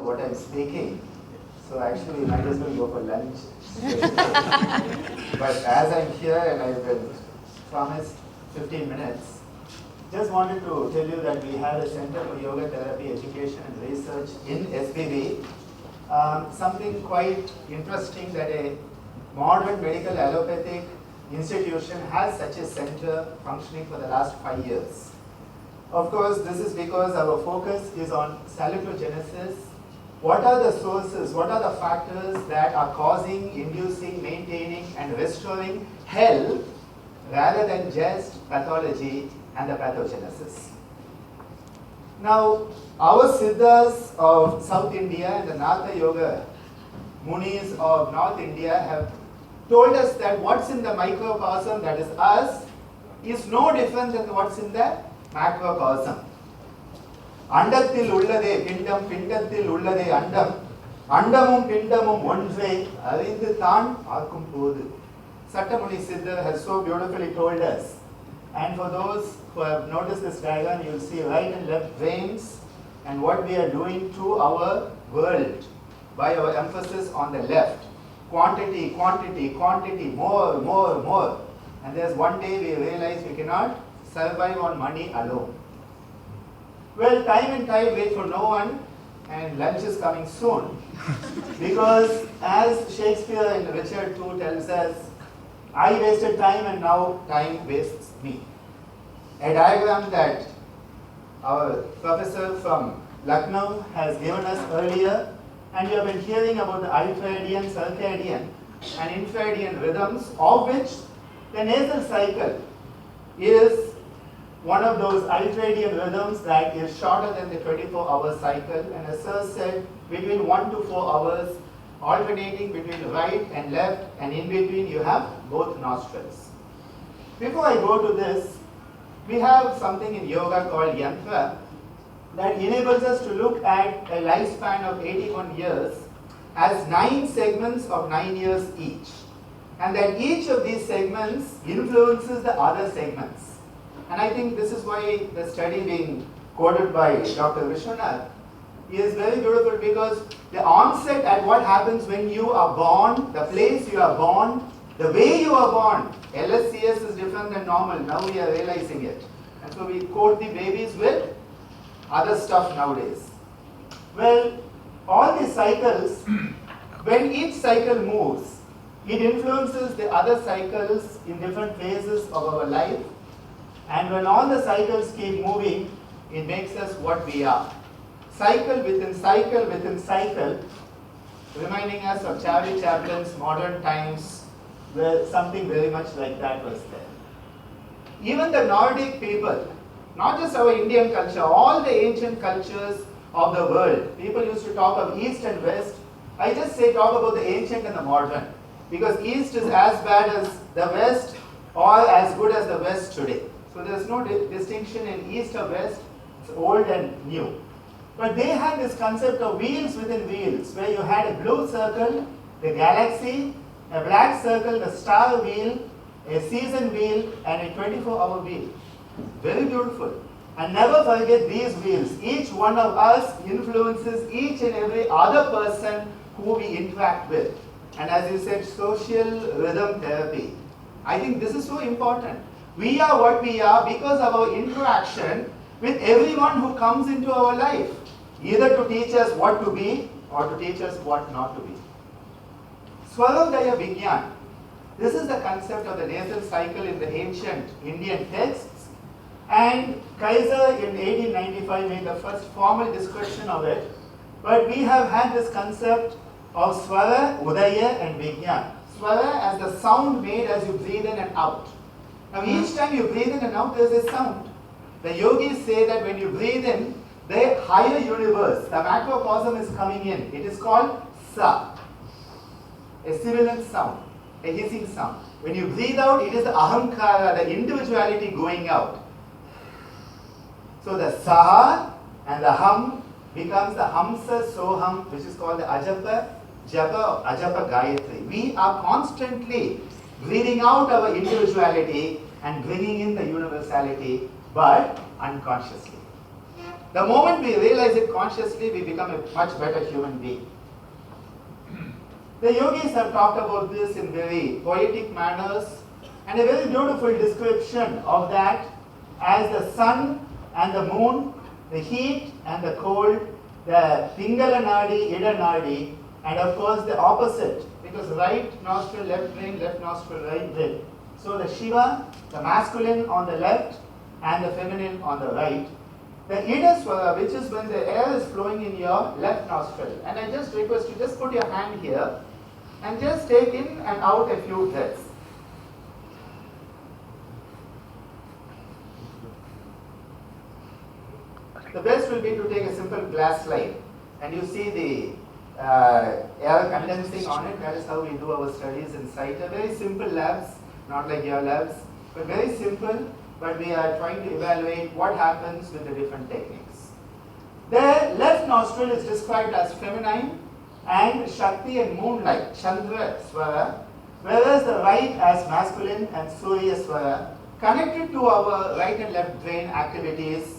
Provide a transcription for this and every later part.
what I'm speaking. So actually, we might as well go for lunch. But as I'm here and I've been promised 15 minutes, just wanted to tell you that we have a Center for Yoga Therapy Education and Research in SBB. Something quite interesting that a modern medical allopathic institution has such a center functioning for the last 5 years. Of course, this is because our focus is on salutogenesis. What are the sources, what are the factors that are causing, inducing, maintaining and restoring health rather than just pathology and the pathogenesis. Now, our Siddhas of South India and the Natha Yoga Munis of North India have told us that what's in the microcosm, that is us, is no different than what's in the macrocosm. அண்டத்தில் உள்ளதே பிண்டம், பிண்டத்தில் உள்ளதே அண்டம், அண்டமும் பிண்டமும் ஒன்றே அறிந்து தான் ஆக்கும் போது. Satamuni Siddha has so beautifully told us. And for those who have noticed this diagram, you will see right and left veins and what we are doing to our world by our emphasis on the left. Quantity, quantity, quantity, more, more, more. And there's one day we realize we cannot survive on money alone. Well, time and tide wait for no one, and lunch is coming soon. Because as Shakespeare in Richard II tells us, I wasted time and now time wastes me. A diagram that our professor from Lucknow has given us earlier, and you have been hearing about the ultradian, circadian and infradian rhythms, of which the nasal cycle is one of those ultradian rhythms that is shorter than the 24-hour cycle, and as Sir said, between 1 to 4 hours, alternating between right and left, and in between you have both nostrils. Before I go to this, we have something in yoga called yantra that enables us to look at a lifespan of 81 years as 9 segments of 9 years each, and that each of these segments influences the other segments. And I think this is why the study being quoted by Dr. Vishwanath is very beautiful, because the onset at what happens when you are born, the place you are born, the way you are born, LSCS is different than normal, now we are realizing it. And so we quote the babies with other stuff nowadays. Well, all these cycles, when each cycle moves, it influences the other cycles in different phases of our life. And when all the cycles keep moving, it makes us what we are. Cycle within cycle within cycle, reminding us of Charlie Chaplin's Modern Times, where something very much like that was there. Even the Nordic people, not just our Indian culture, all the ancient cultures of the world, people used to talk of East and West. I just say talk about the ancient and the modern, because East is as bad as the West or as good as the West today. So there is no distinction in East or West, it's old and new. But they had this concept of wheels within wheels, where you had a blue circle, the galaxy, a black circle, the star wheel, a season wheel, and a 24-hour wheel. Very beautiful. And never forget these wheels. Each one of us influences each and every other person who we interact with. And as you said, social rhythm therapy. I think this is so important. We are what we are because of our interaction with everyone who comes into our life, either to teach us what to be or to teach us what not to be. Swarodaya Vigyan. This is the concept of the nasal cycle in the ancient Indian texts, and Kaiser in 1895 made the first formal description of it, but we have had this concept of Swara, Udaya and Vigyan. Swara as the sound made as you breathe in and out. Now each time you breathe in and out, there is a sound. The yogis say that when you breathe in, the higher universe, the macrocosm is coming in. It is called Sa, a sibilant sound, a hissing sound. When you breathe out, it is the ahamkara, the individuality going out. So the Saha and the Ham becomes the Hamsa Soham, which is called the Ajapa, Japa, Ajapa Gayatri. We are constantly breathing out our individuality and bringing in the universality, but unconsciously. The moment we realize it consciously, we become a much better human being. The yogis have talked about this in very poetic manners, and a very beautiful description of that as the sun and the moon, the heat and the cold, the Pingala Nadi, Ida Nadi, and of course the opposite, because right nostril, left brain, left nostril, right brain. So the Shiva, the masculine on the left and the feminine on the right. The Ida Swara, which is when the air is flowing in your left nostril. And I just request you, just put your hand here and just take in and out a few breaths. The best will be to take a simple glass slide and you see the air condensing on it. That is how we do our studies in CITA. Very simple labs, not like your labs, but very simple. But we are trying to evaluate what happens with the different techniques. The left nostril is described as feminine and Shakti and moonlight, Chandra Swara, whereas the right as masculine and Surya Swara, connected to our right and left brain activities.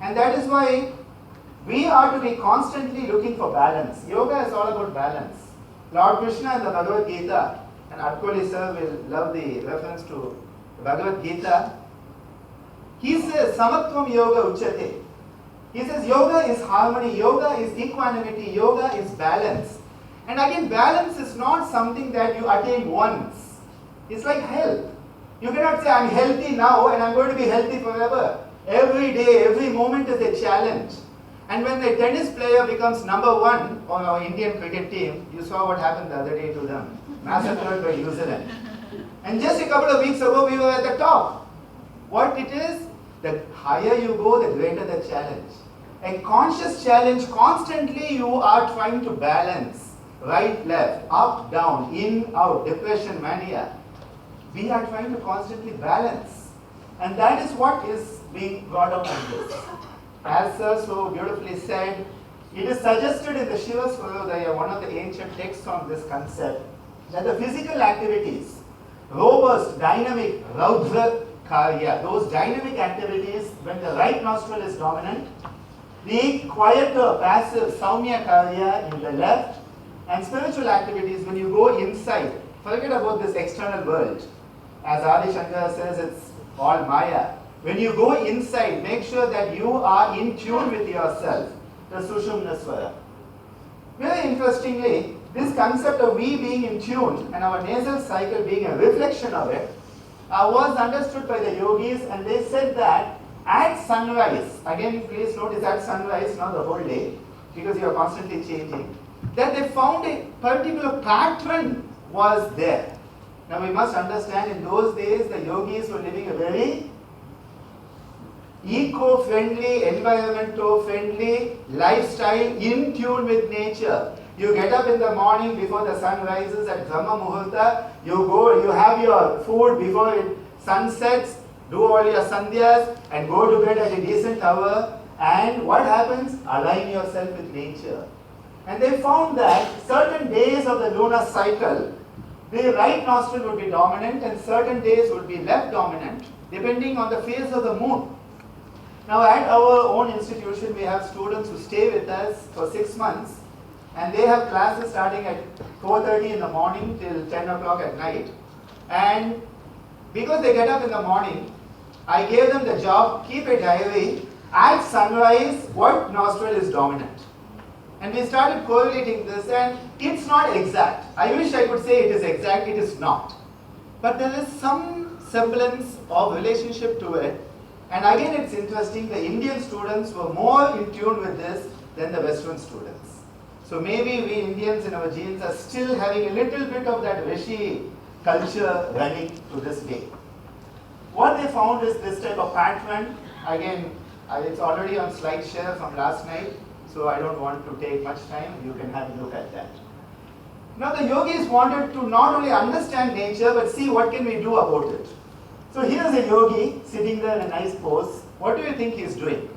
And that is why we are to be constantly looking for balance. Yoga is all about balance. Lord Krishna in the Bhagavad Gita, and Adkoli sir will love the reference to the Bhagavad Gita. He says, Samatvam Yoga Uchate. He says, yoga is harmony, yoga is equanimity, yoga is balance. And again, balance is not something that you attain once. It's like health. You cannot say, I'm healthy now and I'm going to be healthy forever. Every day, every moment is a challenge. And when a tennis player becomes number one on our Indian cricket team, you saw what happened the other day to them. Massacred by New Zealand. And just a couple of weeks ago, we were at the top. What it is, the higher you go, the greater the challenge. A conscious challenge, constantly you are trying to balance. Right, left, up, down, in, out, depression, mania. We are trying to constantly balance. And that is what is being brought out in this. As Sir so beautifully said, it is suggested in the Shiva Swarodaya, one of the ancient texts on this concept, that the physical activities, robust, dynamic, Raudra Karya, those dynamic activities, when the right nostril is dominant, the quieter, passive, Saumya Karya in the left, and spiritual activities, when you go inside, forget about this external world. As Adi Shankara says, it's all Maya. When you go inside, make sure that you are in tune with yourself, the Sushumna Swara. Very interestingly, this concept of we being in tune and our nasal cycle being a reflection of it was understood by the yogis, and they said that at sunrise, again please notice at sunrise, not the whole day, because you are constantly changing, that they found a particular pattern was there. Now we must understand, in those days the yogis were living a very eco-friendly, environmental-friendly lifestyle in tune with nature. You get up in the morning before the sun rises at Brahma Muhurta, you have your food before it sun sets, do all your sandhyas and go to bed at a decent hour, and what happens? Align yourself with nature. And they found that certain days of the lunar cycle, the right nostril would be dominant and certain days would be left dominant, depending on the phase of the moon. Now at our own institution, we have students who stay with us for 6 months, and they have classes starting at 4:30 in the morning till 10 o'clock at night. And because they get up in the morning, I gave them the job, keep a diary, at sunrise, what nostril is dominant. And we started correlating this, and it's not exact. I wish I could say it is exact, it is not. But there is some semblance of relationship to it. And again, it's interesting, the Indian students were more in tune with this than the Western students. So maybe we Indians in our genes are still having a little bit of that Rishi culture running to this day. What they found is this type of pattern. Again, it's already on slide share from last night, so I don't want to take much time. You can have a look at that. Now the yogis wanted to not only understand nature, but see what can we do about it. So here's a yogi sitting there in a nice pose. What do you think he's doing?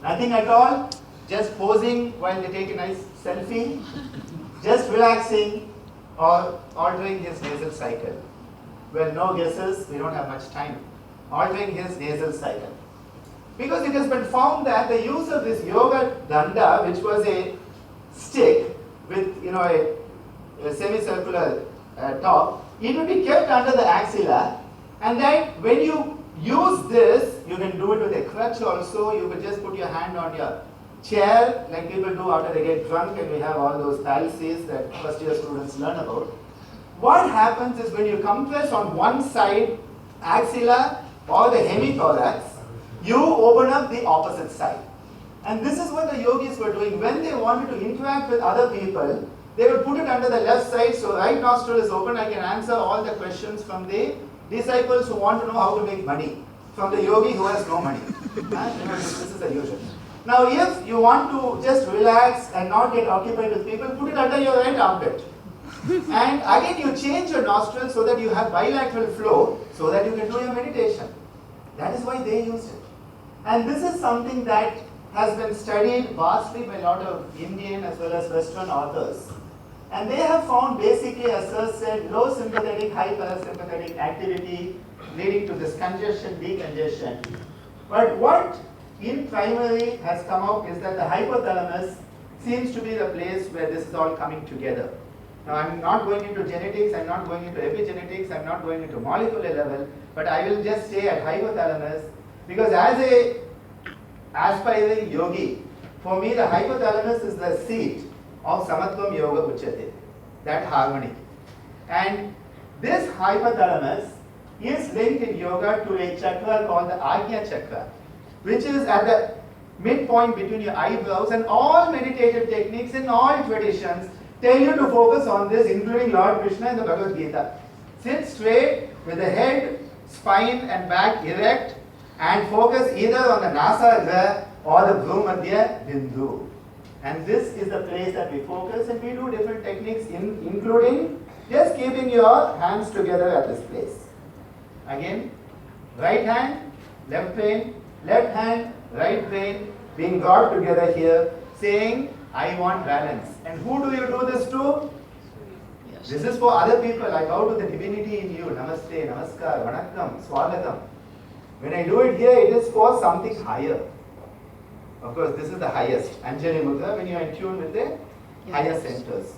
Nothing at all, just posing while they take a nice selfie, just relaxing or altering his nasal cycle. Well, no guesses, we don't have much time. Altering his nasal cycle. Because it has been found that the use of this yoga danda, which was a stick with a semicircular top, it will be kept under the axilla, and then when you use this, you can do it with a crutch also. You will just put your hand on your chair like people do after they get drunk, and we have all those palaces that first year students learn about. What happens is when you compress on one side, axilla or the hemithorax, you open up the opposite side. And this is what the yogis were doing. When they wanted to interact with other people, they would put it under the left side, so right nostril is open. I can answer all the questions from the disciples who want to know how to make money, from the yogi who has no money. This is the usual. Now if you want to just relax and not get occupied with people, put it under your right armpit. And again you change your nostrils so that you have bilateral flow, so that you can do your meditation. That is why they used it. And this is something that has been studied vastly by a lot of Indian as well as Western authors. And they have found basically, as Sir said, low sympathetic, high parasympathetic activity leading to this congestion, decongestion. But what in primary has come out is that the hypothalamus seems to be the place where this is all coming together. Now I'm not going into genetics, I'm not going into epigenetics, I'm not going into molecular level, but I will just stay at hypothalamus, because as a aspiring yogi, for me the hypothalamus is the seat of Samatvam Yoga Uchyate, that harmony. And this hypothalamus is linked in yoga to a chakra called the Ajna chakra, which is at the midpoint between your eyebrows, and all meditative techniques in all traditions tell you to focus on this, including Lord Krishna in the Bhagavad Gita. Sit straight with the head, spine and back erect, and focus either on the Nasagra or the Bhrumadhya Bindu. And this is the place that we focus, and we do different techniques including just keeping your hands together at this place. Again, right hand, left brain, left hand, right brain being brought together here, saying, I want balance. And who do you do this to? Yes. This is for other people. I bow to the divinity in you. Namaste, Namaskar, Vanakkam, Swagatam. When I do it here, it is for something higher. Of course, this is the highest. Anjali Mudra, when you are in tune with the higher centers.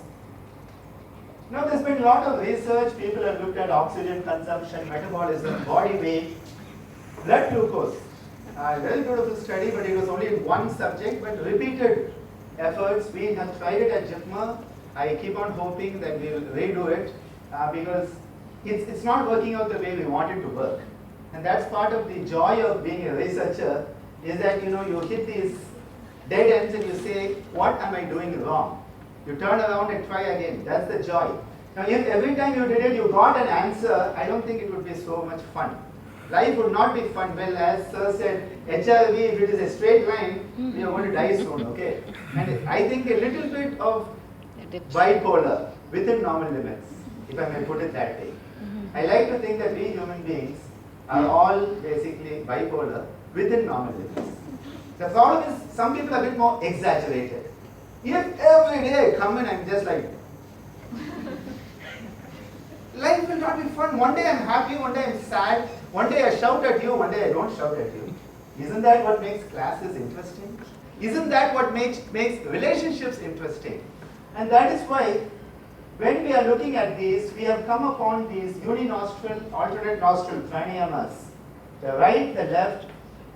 Now, there's been a lot of research. People have looked at oxygen consumption, metabolism, body weight, blood glucose. Very beautiful study, but it was only in one subject, but repeated efforts. We have tried it at JIPMER. I keep on hoping that we will redo it because it's not working out the way we want it to work. And that's part of the joy of being a researcher, is that you hit these dead ends and you say, what am I doing wrong? You turn around and try again. That's the joy. Now if every time you did it you got an answer, I don't think it would be so much fun. Life would not be fun. Well, as Sir said, HRV, if it is a straight line, we are going to die soon, okay? And I think a little bit of bipolar within normal limits, if I may put it that way. I like to think that we human beings are all basically bipolar within normal limits. The problem is some people are a bit more exaggerated. If every day I come in, I'm just like, life will not be fun. One day I'm happy, one day I'm sad, one day I shout at you, one day I don't shout at you. Isn't that what makes classes interesting? Isn't that what makes relationships interesting? And that is why when we are looking at these, we have come upon these uninostril, alternate nostril pranayamas, the right, the left,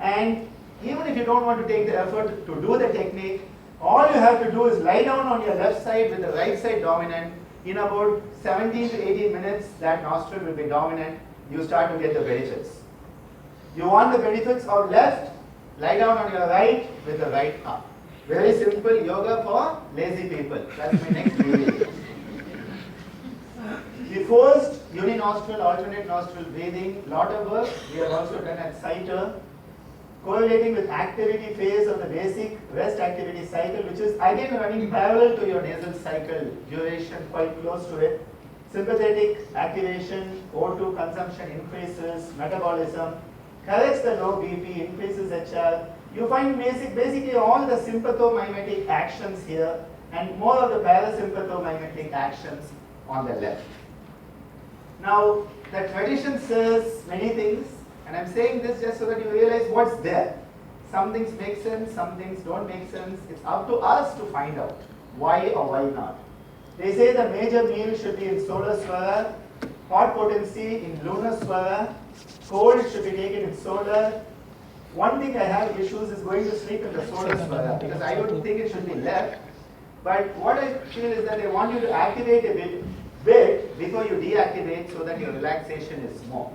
and even if you don't want to take the effort to do the technique, all you have to do is lie down on your left side with the right side dominant. In about 17 to 18 minutes, that nostril will be dominant. You start to get the benefits. You want the benefits of left, lie down on your right with the right arm. Very simple yoga for lazy people. That's my next video. The first uninostril, alternate nostril breathing, lot of work we have also done at CITER, correlating with activity phase of the basic rest activity cycle, which is again running parallel to your nasal cycle duration, quite close to it. Sympathetic activation, O2 consumption increases, metabolism, corrects the low BP, increases HR. You find basically all the sympathomimetic actions here and more of the parasympathomimetic actions on the left. Now, the tradition says many things, and I'm saying this just so that you realize what's there. Some things make sense, some things don't make sense. It's up to us to find out why or why not. They say the major meal should be in solar swara, hot potency in lunar swara, cold should be taken in solar. One thing I have issues is going to sleep in the solar swara because I don't think it should be left. But what I feel is that they want you to activate a bit before you deactivate so that your relaxation is more.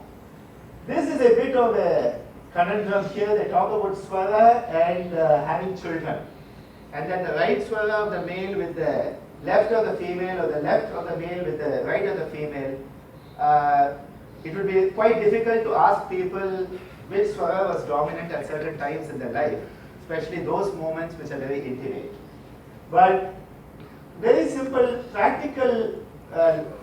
This is a bit of a conundrum here. They talk about swara and having children. And then the right swara of the male with the left of the female, or the left of the male with the right of the female. It would be quite difficult to ask people which swara was dominant at certain times in their life, especially those moments which are very intimate. But very simple, practical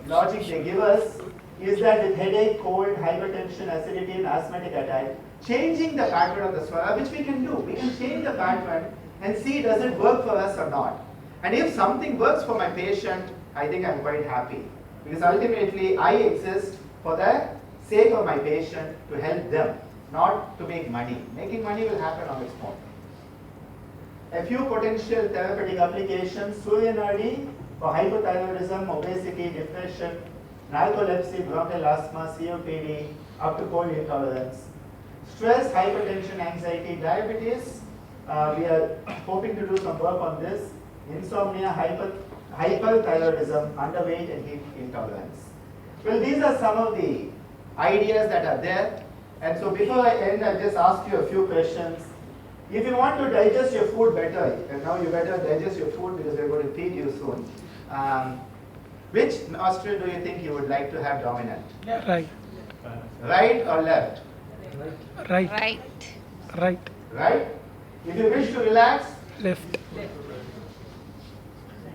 logic they give us is that with headache, cold, hypertension, acidity, and asthmatic attack, changing the pattern of the swara, which we can do. We can change the pattern and see does it work for us or not. And if something works for my patient, I think I'm quite happy. Because ultimately, I exist for the sake of my patient to help them, not to make money. Making money will happen on its own. A few potential therapeutic applications: Surya Nadi for hypothyroidism, obesity, depression, narcolepsy, bronchial asthma, COPD, up to cold intolerance. Stress, hypertension, anxiety, diabetes. We are hoping to do some work on this. Insomnia, hyperthyroidism, underweight, and heat intolerance. Well, these are some of the ideas that are there. And so before I end, I'll just ask you a few questions. If you want to digest your food better, and now you better digest your food because we're going to feed you soon. Which nostril do you think you would like to have dominant? Right. Right or left? Right. Right. Right. Right? If you wish to relax, Left.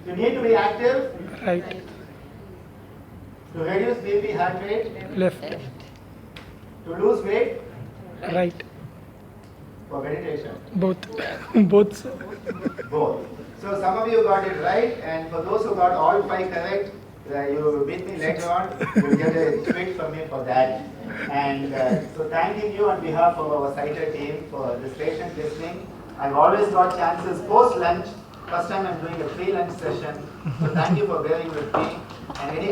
you need to be active, Right. to reduce BP heart rate, Left. to lose weight, Right. for meditation. Both. Both. Sir. Both. So some of you got it right, and for those who got all 5 correct, you beat me later on. You'll get a treat from me for that. And so thanking you on behalf of our CITER team for this patient listening. I've always got chances post lunch. First time I'm doing a free lunch session. So thank you for bearing with me. And any